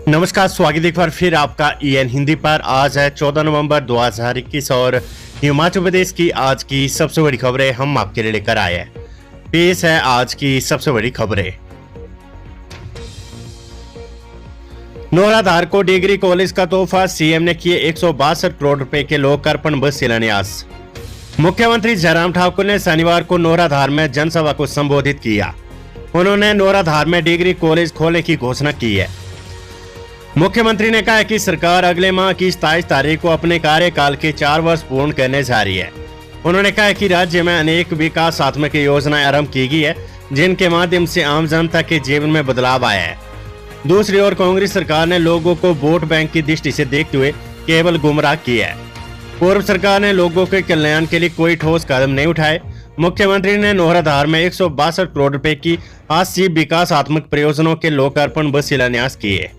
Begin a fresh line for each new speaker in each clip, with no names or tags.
नमस्कार, स्वागत एक बार फिर आपका EN हिंदी पर। आज है 14 नवंबर 2021 और हिमाचल प्रदेश की आज की सबसे बड़ी खबरें हम आपके लिए लेकर आए हैं। पेश है आज की सबसे बड़ी खबरें। नौराधार को डिग्री कॉलेज का तोहफा, सीएम ने किए 162 करोड़ रुपए के लोकार्पण व शिलान्यास। मुख्यमंत्री जयराम ठाकुर ने शनिवार को नौराधार में जनसभा को संबोधित किया। उन्होंने नौराधार में डिग्री कॉलेज खोलने की घोषणा की है। मुख्यमंत्री ने कहा कि सरकार अगले माह की 27 तारीख को अपने कार्यकाल के 4 वर्ष पूर्ण करने जा रही है। उन्होंने कहा कि राज्य में अनेक विकासात्मक योजनाएं आरंभ की गई है, जिनके माध्यम से आम जनता के जीवन में बदलाव आया है। दूसरी ओर कांग्रेस सरकार ने लोगों को वोट बैंक की दृष्टि से देखते हुए केवल गुमराह किया है। पूर्व सरकार ने लोगों के कल्याण के लिए कोई ठोस कदम नहीं उठाए। मुख्यमंत्री ने नौराधार में 162 करोड़ रुपए की 80 विकासात्मक परियोजनाओं के लोकार्पण व शिलान्यास किए।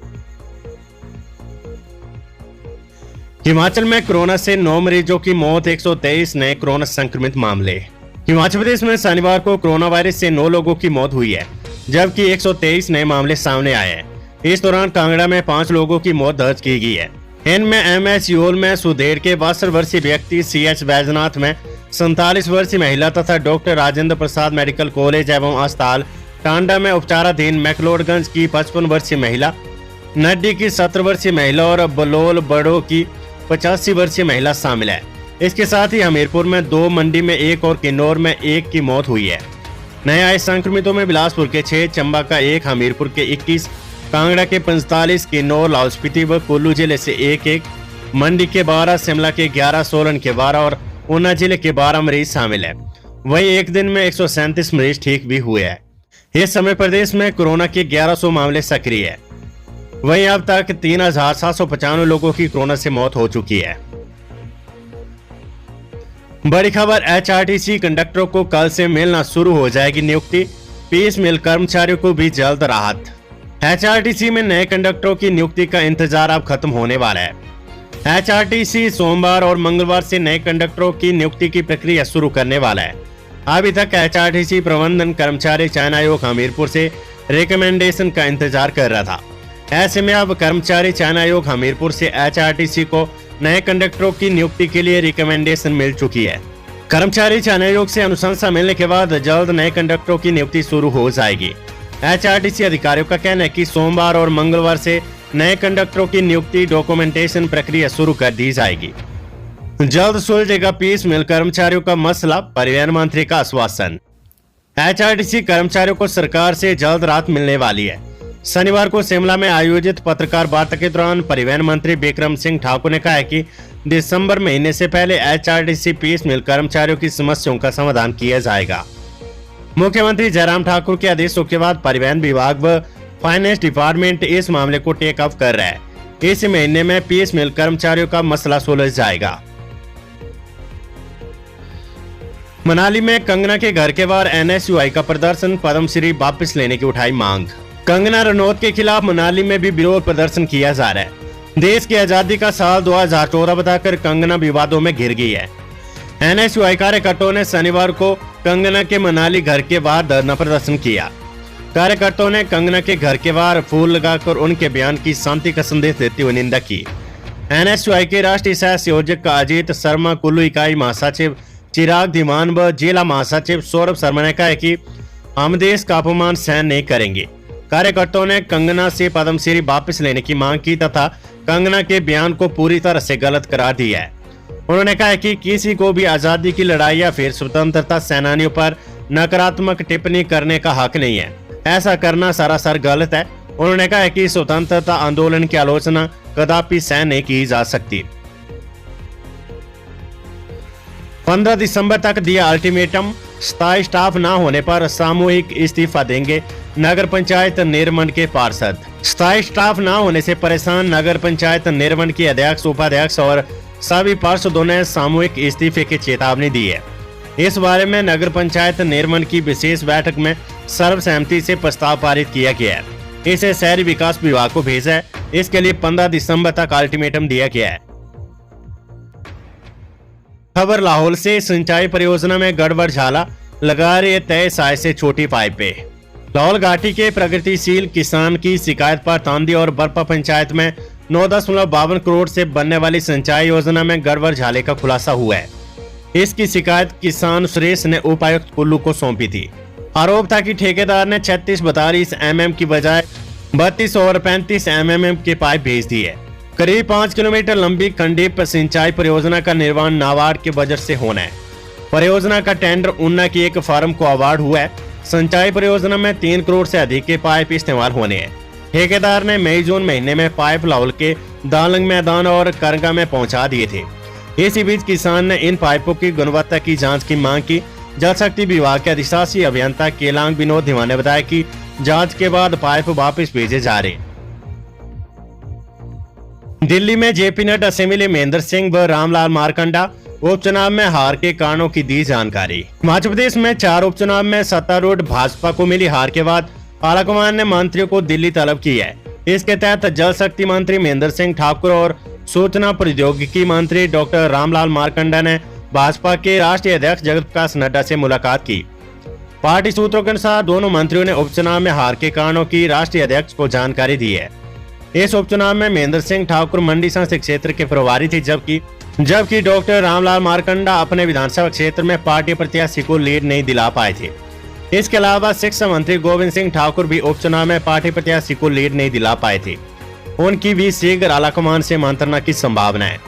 हिमाचल में कोरोना से 9 मरीजों की मौत, 123 नए कोरोना संक्रमित मामले। हिमाचल प्रदेश में शनिवार को कोरोना वायरस से 9 लोगों की मौत हुई है, जबकि 123 नए मामले सामने आए हैं। इस दौरान कांगड़ा में 5 लोगों की मौत दर्ज की गई है। इनमें MS यूल में सुधेड़ के 62 वर्षीय व्यक्ति, CH बैजनाथ में 47 वर्षीय महिला तथा doctor Rajendra Prasad medical college एवं अस्पताल टांडा में उपचाराधीन मैक्लोडगंज की 55 वर्षीय महिला, नड्डी की 17 वर्षीय महिला और बलोल बड़ो की 85 वर्षीय महिला शामिल है। इसके साथ ही हमीरपुर में 2, मंडी में 1 और किन्नौर में 1 की मौत हुई है। नए आए संक्रमितों में बिलासपुर के 6, चंबा का 1, हमीरपुर के 21, कांगड़ा के 45, किन्नौर, लाहौल स्पीति व कुल्लू जिले से 1-1, मंडी के 12, शिमला के 11, सोलन के 12 और ऊना जिले के 12 मरीज शामिल है। वहीं एक दिन में 137 मरीज ठीक भी हुए हैं। इस समय प्रदेश में कोरोना के 1100 मामले सक्रिय है। वहीं अब तक 3795 लोगों की कोरोना से मौत हो चुकी है। बड़ी खबर, HRTC कंडक्टरों को कल से मिलना शुरू हो जाएगी नियुक्ति, पीस मिल कर्मचारियों को भी जल्द राहत। HRTC में नए कंडक्टरों की नियुक्ति का इंतजार अब खत्म होने वाला है। HRTC सोमवार और मंगलवार से नए कंडक्टरों की नियुक्ति की प्रक्रिया शुरू करने वाला है। अभी तक HRTC प्रबंधन कर्मचारी चयन आयोग हमीरपुर से रिकमेंडेशन का इंतजार कर रहा था। ऐसे में अब कर्मचारी चयन आयोग हमीरपुर से HRTC को नए कंडक्टरों की नियुक्ति के लिए रिकमेंडेशन मिल चुकी है। कर्मचारी चयन आयोग से अनुशंसा मिलने के बाद जल्द नए कंडक्टरों की नियुक्ति शुरू हो जाएगी। HRTC अधिकारियों का कहना है कि सोमवार और मंगलवार से नए कंडक्टरों की नियुक्ति डॉक्यूमेंटेशन प्रक्रिया शुरू कर दी जाएगी। जल्द सुलझेगा पीस मिल कर्मचारियों का मसला, परिवहन मंत्री का आश्वासन। HRTC कर्मचारियों को सरकार से जल्द राहत मिलने वाली है। शनिवार को शिमला में आयोजित पत्रकार वार्ता के दौरान परिवहन मंत्री बिक्रम सिंह ठाकुर ने कहा है कि दिसंबर महीने से पहले HRTC पीस मिल कर्मचारियों की समस्याओं का समाधान किया जाएगा। मुख्यमंत्री जयराम ठाकुर के आदेशों के बाद परिवहन विभाग व फाइनेंस डिपार्टमेंट इस मामले को टेक अप कर रहा है। इस महीने में पीस मिल कर्मचारियों का मसला सुलझ जाएगा। मनाली में कंगना के घर के बाहर NSUI का प्रदर्शन, पद्मश्री वापस लेने की उठाई मांग। कंगना रनौत के खिलाफ मनाली में भी विरोध प्रदर्शन किया जा रहा है। देश की आजादी का साल 2014 बताकर कंगना विवादों में घिर गई है। NSUI कार्यकर्ताओं ने शनिवार को कंगना के मनाली घर के बाहर धरना प्रदर्शन किया। कार्यकर्ताओं ने कंगना के घर के बाहर फूल लगाकर उनके बयान की शांति का संदेश देते हुए निंदा की। NSUI के राष्ट्रीय सह संयोजक अजीत शर्मा, कुल्लू इकाई महासचिव चिराग धीमान व जिला महासचिव सौरभ शर्मा ने कहा है कि हम देश का अपमान सहन नहीं करेंगे। कार्यकर्ताओं ने कंगना से पद्मश्री वापस लेने की मांग की तथा कंगना के बयान को पूरी तरह से गलत करार दिया है। उन्होंने कहा कि किसी को भी आजादी की लड़ाई या फिर स्वतंत्रता सेनानियों पर नकारात्मक टिप्पणी करने का हक नहीं है। ऐसा करना सरासर गलत है। उन्होंने कहा कि स्वतंत्रता आंदोलन की आलोचना कदापि सहन नहीं की जा सकती। 15 दिसंबर तक दिया अल्टीमेटम, स्थायी स्टाफ न होने पर सामूहिक इस्तीफा देंगे नगर पंचायत निरमंड के पार्षद। स्थायी स्टाफ न होने से परेशान नगर पंचायत निरमंड के अध्यक्ष, उपाध्यक्ष और सभी पार्षदों ने सामूहिक इस्तीफे की चेतावनी दी है। इस बारे में नगर पंचायत निरमंड की विशेष बैठक में सर्वसहमति से प्रस्ताव पारित किया गया है। इसे शहरी विकास विभाग को भेजा है। इसके लिए 15 दिसंबर तक अल्टीमेटम दिया गया है। खबर लाहौल से, सिंचाई परियोजना में गड़बड़ झाला, लगा रहे तय साइज से छोटी पाइपें। लाहौल घाटी के प्रगतिशील किसान की शिकायत पर तांदी और बरपा पंचायत में 9.52 करोड़ से बनने वाली सिंचाई योजना में गड़बड़ झाले का खुलासा हुआ है। इसकी शिकायत किसान सुरेश ने उपायुक्त कुल्लू को सौंपी थी। आरोप था कि ठेकेदार ने 36-42 mm की बजाय 32 और 35 mm के पाइप भेज दिए। करीब 5 किलोमीटर लंबी कंडीप सिंचाई परियोजना का निर्माण नाबार्ड के बजट से होना है। परियोजना का टेंडर ऊना की एक फार्म को अवार्ड हुआ है। सिंचाई परियोजना में 3 करोड़ से अधिक के पाइप इस्तेमाल होने हैं। ठेकेदार ने मई जून महीने में पाइप लाहौल के दालंग मैदान और करगा में पहुंचा दिए थे। इसी बीच किसान ने इन पाइपों की गुणवत्ता की जांच की मांग की। जल शक्ति विभाग के अधिशासी अभियंता केलांग विनोद धीमान ने बताया कि जांच के बाद पाइप वापस भेजे जा रहे। दिल्ली में जेपी नड्डा असेंबली महेंद्र सिंह व रामलाल मारकंडा उपचुनाव में हार के कारणों की दी जानकारी। हिमाचल प्रदेश में 4 उपचुनाव में सत्तारूढ़ भाजपा को मिली हार के बाद आलाकमान ने मंत्रियों को दिल्ली तलब की है। इसके तहत जल शक्ति मंत्री महेंद्र सिंह ठाकुर और सूचना प्रौद्योगिकी मंत्री डॉक्टर रामलाल मारकंडा ने भाजपा के राष्ट्रीय अध्यक्ष जगत प्रकाश नड्डा से मुलाकात की। पार्टी सूत्रों के अनुसार दोनों मंत्रियों ने उपचुनाव में हार के कारणों की राष्ट्रीय अध्यक्ष को जानकारी दी है। इस उपचुनाव में महेंद्र सिंह ठाकुर मंडी संसदीय क्षेत्र के प्रभारी थे, जबकि डॉक्टर रामलाल मारकंडा अपने विधानसभा क्षेत्र में पार्टी प्रत्याशी को लीड नहीं दिला पाए थे। इसके अलावा शिक्षा मंत्री गोविंद सिंह ठाकुर भी उपचुनाव में पार्टी प्रत्याशी को लीड नहीं दिला पाए थे। उनकी भी शीघ्र आलाकमान से मंत्रणा की संभावना है।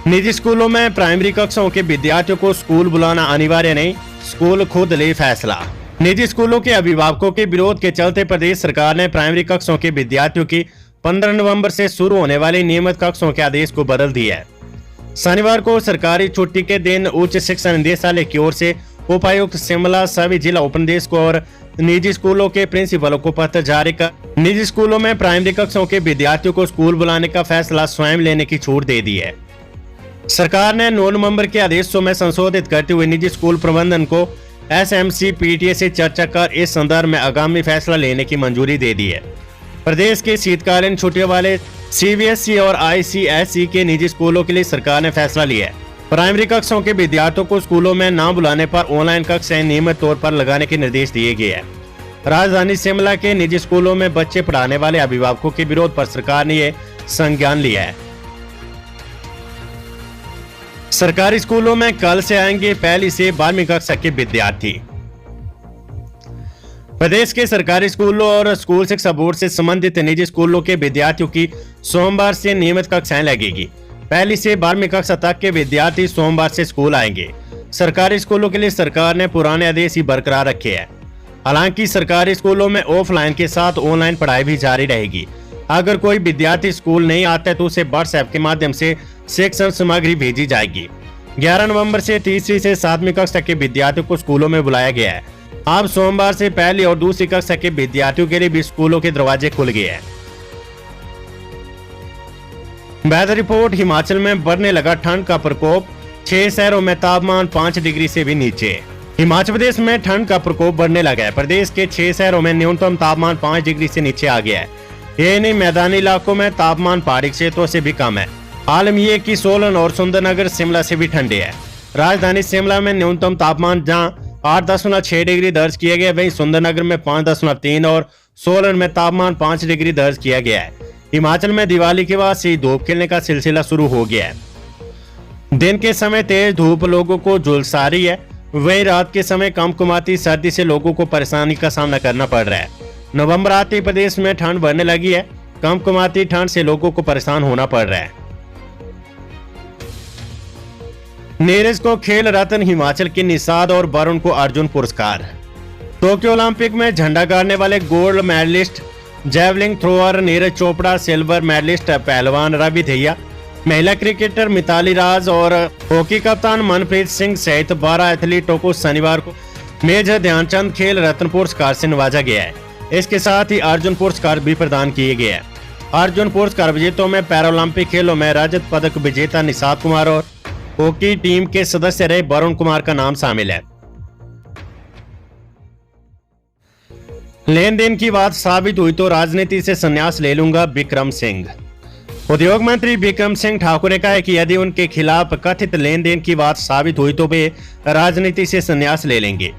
निजी स्कूलों में प्राइमरी कक्षाओं के विद्यार्थियों को स्कूल बुलाना अनिवार्य नहीं, स्कूल खुद ले फैसला। निजी स्कूलों के अभिभावकों के विरोध के चलते प्रदेश सरकार ने प्राइमरी कक्षाओं के विद्यार्थियों की 15 नवंबर से शुरू होने वाली नियमित कक्षाओं के आदेश को बदल दिया है। शनिवार को सरकारी छुट्टी के दिन उच्च शिक्षा निदेशालय की ओर से उपायुक्त शिमला सभी जिला उपनिदेशकों और निजी स्कूलों के प्रिंसिपलों को पत्र जारी कर निजी स्कूलों में प्राइमरी कक्षाओं के विद्यार्थियों को स्कूल बुलाने का फैसला स्वयं लेने की छूट दे दी है। सरकार ने 9 नवंबर के आदेशों में संशोधित करते हुए निजी स्कूल प्रबंधन को SMC PTA से चर्चा कर इस संदर्भ में आगामी फैसला लेने की मंजूरी दे दी है। प्रदेश के शीतकालीन छुट्टियों वाले CBSE और ICSE के निजी स्कूलों के लिए सरकार ने फैसला लिया है। प्राइमरी कक्षाओं के विद्यार्थियों को स्कूलों में न बुलाने पर ऑनलाइन कक्षाएं नियमित तौर पर लगाने के निर्देश दिए गए हैं। राजधानी शिमला के निजी स्कूलों में बच्चे पढ़ाने वाले अभिभावकों के विरोध पर सरकार ने यह संज्ञान लिया है। सरकारी स्कूलों में कल से आएंगे 1ली से 12वीं कक्षा के विद्यार्थी। प्रदेश के सरकारी स्कूलों और स्कूल शिक्षा बोर्ड से संबंधित निजी स्कूलों के विद्यार्थियों की सोमवार से नियमित कक्षाएं लगेगी। 1ली से 12वीं कक्षा तक के विद्यार्थी सोमवार से स्कूल आएंगे। सरकारी स्कूलों के लिए सरकार ने पुराने आदेश ही बरकरार रखे हैं। हालांकि सरकारी स्कूलों में ऑफलाइन के साथ ऑनलाइन पढ़ाई भी जारी रहेगी। अगर कोई विद्यार्थी स्कूल नहीं आता है तो उसे व्हाट्सएप के माध्यम से शिक्षण सामग्री भेजी जाएगी। 11 नवंबर से 3री से 7वीं कक्षा के विद्यार्थियों को स्कूलों में बुलाया गया है। अब सोमवार से 1ली और 2री कक्षा के विद्यार्थियों के लिए भी स्कूलों के दरवाजे खुल गए हैं। Weather report. हिमाचल में बढ़ने लगा ठंड का प्रकोप। 6 शहरों में तापमान 5 डिग्री से भी नीचे। हिमाचल प्रदेश में ठंड का प्रकोप बढ़ने लगा है। प्रदेश के 6 शहरों में न्यूनतम तापमान 5 डिग्री से नीचे आ गया है। ये नहीं, मैदानी इलाकों में तापमान पहाड़ी क्षेत्रों से भी कम है। आलम ये कि सोलन और सुंदरनगर शिमला से भी ठंडे है। राजधानी शिमला में न्यूनतम तापमान जहां 8.6 डिग्री दर्ज किया गया, वहीं सुंदरनगर में 5.3 और सोलन में तापमान 5 डिग्री दर्ज किया गया है। हिमाचल में दिवाली के बाद से धूप खिलने का सिलसिला शुरू हो गया है। दिन के समय तेज धूप लोगों को झुलसा रही है, वहीं रात के समय कमकुमाती सर्दी से लोगों को परेशानी का सामना करना पड़ रहा है। नवंबर आते ही प्रदेश में ठंड बढ़ने लगी है। कमकुमाती ठंड से लोगों को परेशान होना पड़ रहा है। नीरज को खेल रत्न हिमाचल की निषाद और वरुण को अर्जुन पुरस्कार। टोक्यो ओलंपिक में झंडा गाड़ने वाले gold medalist javelin thrower Neeraj Chopra, silver medalist पहलवान रवि दहिया, महिला क्रिकेटर मिताली राज और हॉकी कप्तान मनप्रीत सिंह सहित 12 एथलीटों को शनिवार को मेजर ध्यानचंद खेल रत्न पुरस्कार से नवाजा गया है। इसके साथ ही अर्जुन पुरस्कार भी प्रदान किए गए हैं। अर्जुन पुरस्कार विजेताओं में पैरालंपिक खेलों में रजत पदक विजेता निषाद कुमार और हॉकी टीम के सदस्य रहे वरुण कुमार का नाम शामिल है। लेन देन की बात साबित हुई तो राजनीति से संन्यास ले लूंगा, बिक्रम सिंह। उद्योग मंत्री बिक्रम सिंह ठाकुर ने कहा है कि यदि उनके खिलाफ कथित लेन देन की बात साबित हुई तो वे राजनीति से संन्यास ले लेंगे।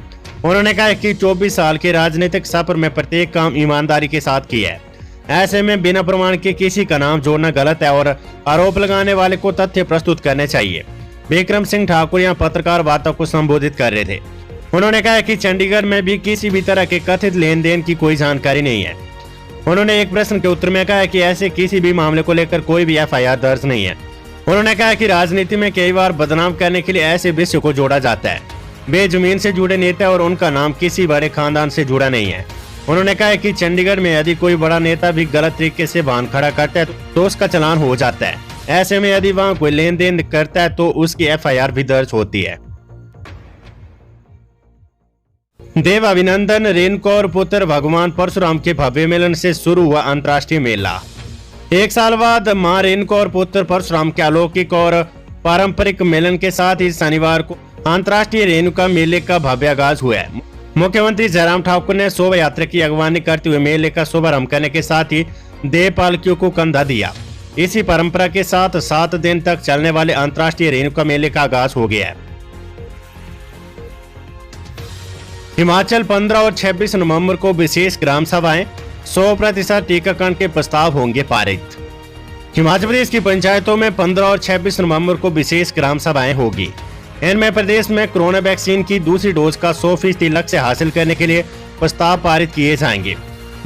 उन्होंने कहा कि 24 साल के राजनीतिक सफर में प्रत्येक काम ईमानदारी के साथ किया है। ऐसे में बिना प्रमाण के किसी का नाम जोड़ना गलत है और आरोप लगाने वाले को तथ्य प्रस्तुत करने चाहिए। विक्रम सिंह ठाकुर यहाँ पत्रकार वार्ता को संबोधित कर रहे थे। उन्होंने कहा कि चंडीगढ़ में भी किसी भी तरह के कथित लेन देन की कोई जानकारी नहीं है। उन्होंने एक प्रश्न के उत्तर में कहा कि ऐसे किसी भी मामले को लेकर कोई भी FIR दर्ज नहीं है। उन्होंने कहा कि राजनीति में कई बार बदनाम करने के लिए ऐसे विषय को जोड़ा जाता है। वे जमीन से जुड़े नेता और उनका नाम किसी बड़े खानदान से जुड़ा नहीं है। उन्होंने कहा कि चंडीगढ़ में यदि कोई बड़ा नेता भी गलत तरीके से वाहन खड़ा करता है तो उसका चालान हो जाता है। ऐसे में यदि वहाँ कोई लेन देन करता है तो उसकी FIR भी दर्ज होती है। देव अभिनंदन रेणुका पुत्र भगवान परशुराम के भव्य मिलन से शुरू हुआ अंतर्राष्ट्रीय मेला। एक साल बाद मां रेणुका और पुत्र परशुराम के अलौकिक और पारंपरिक मिलन के साथ ही शनिवार को अंतर्राष्ट्रीय रेणुका मेले का भव्य आगाज हुआ है। मुख्यमंत्री जयराम ठाकुर ने शोभा यात्रा की अगवानी करते हुए मेले का शुभारंभ करने के साथ ही देव पालकियों को कंधा दिया। इसी परंपरा के साथ 7 दिन तक चलने वाले अंतर्राष्ट्रीय रेणुका मेले का आगाज हो गया है। हिमाचल 15 और 26 नवंबर को विशेष ग्राम सभाएं, 100% टीकाकरण के प्रस्ताव होंगे पारित। हिमाचल प्रदेश की पंचायतों में 15 और 26 नवंबर को विशेष ग्राम सभाएं होगी। इनमें प्रदेश में कोरोना वैक्सीन की दूसरी डोज का 100% लक्ष्य हासिल करने के लिए प्रस्ताव पारित किए जाएंगे।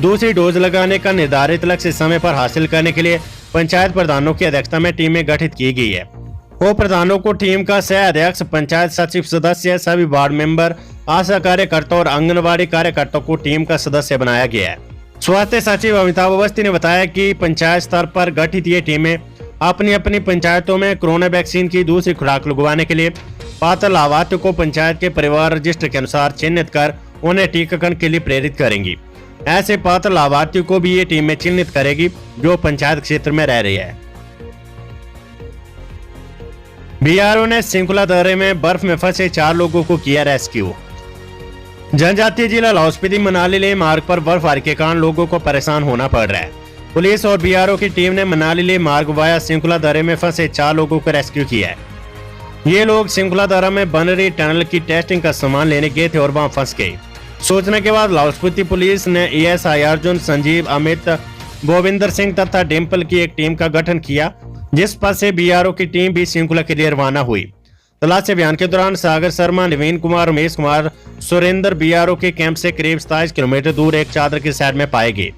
दूसरी डोज लगाने का निर्धारित लक्ष्य समय पर हासिल करने के लिए पंचायत प्रधानों की अध्यक्षता में टीमें गठित की गई है। उप प्रधानों को टीम का सह अध्यक्ष, पंचायत सचिव सदस्य, सभी वार्ड मेंबर, आशा कार्यकर्ता और आंगनबाड़ी कार्यकर्ताओं को टीम का सदस्य बनाया गया है। स्वास्थ्य सचिव अमिताभ अवस्थी ने बताया कि पंचायत स्तर पर गठित ये टीमें अपनी अपनी पंचायतों में कोरोना वैक्सीन की दूसरी खुराक लगवाने के लिए पात्र लाभार्थियों को पंचायत के परिवार रजिस्टर के अनुसार चिन्हित कर उन्हें टीकाकरण के लिए प्रेरित करेंगी। ऐसे पात्र लाभार्थियों को भी ये टीमें चिन्हित करेगी जो पंचायत क्षेत्र में रह रही है। BRO ने श्रृंखला दर्रे में बर्फ में फंसे 4 लोगों को किया रेस्क्यू। जनजातीय जिला लाहौल स्पीति मनाली लेह मार्ग पर बर्फबारी के कारण लोगों को परेशान होना पड़ रहा है। पुलिस और BRO की टीम ने मनाली लेह मार्ग वाया श्रृंखला दर्रे में फंसे 4 लोगों को रेस्क्यू किया है। ये लोग श्रृंखला दर्रा में बन रही टनल की टेस्टिंग का सामान लेने गए थे और वहां फंस गए। सूचना के बाद लाहौल स्पीति पुलिस ने ASI अर्जुन, संजीव, अमित, गोविंदर सिंह तथा डिम्पल की एक टीम का गठन किया, जिस पर से BRO की टीम भी श्रृंखला के लिए रवाना हुई। तलाशी अभियान के दौरान सागर शर्मा, नवीन कुमार, उमेश कुमार, सुरेंद्र BRO के कैंप से करीब 27 किलोमीटर दूर एक चादर की साइड में पाए गए।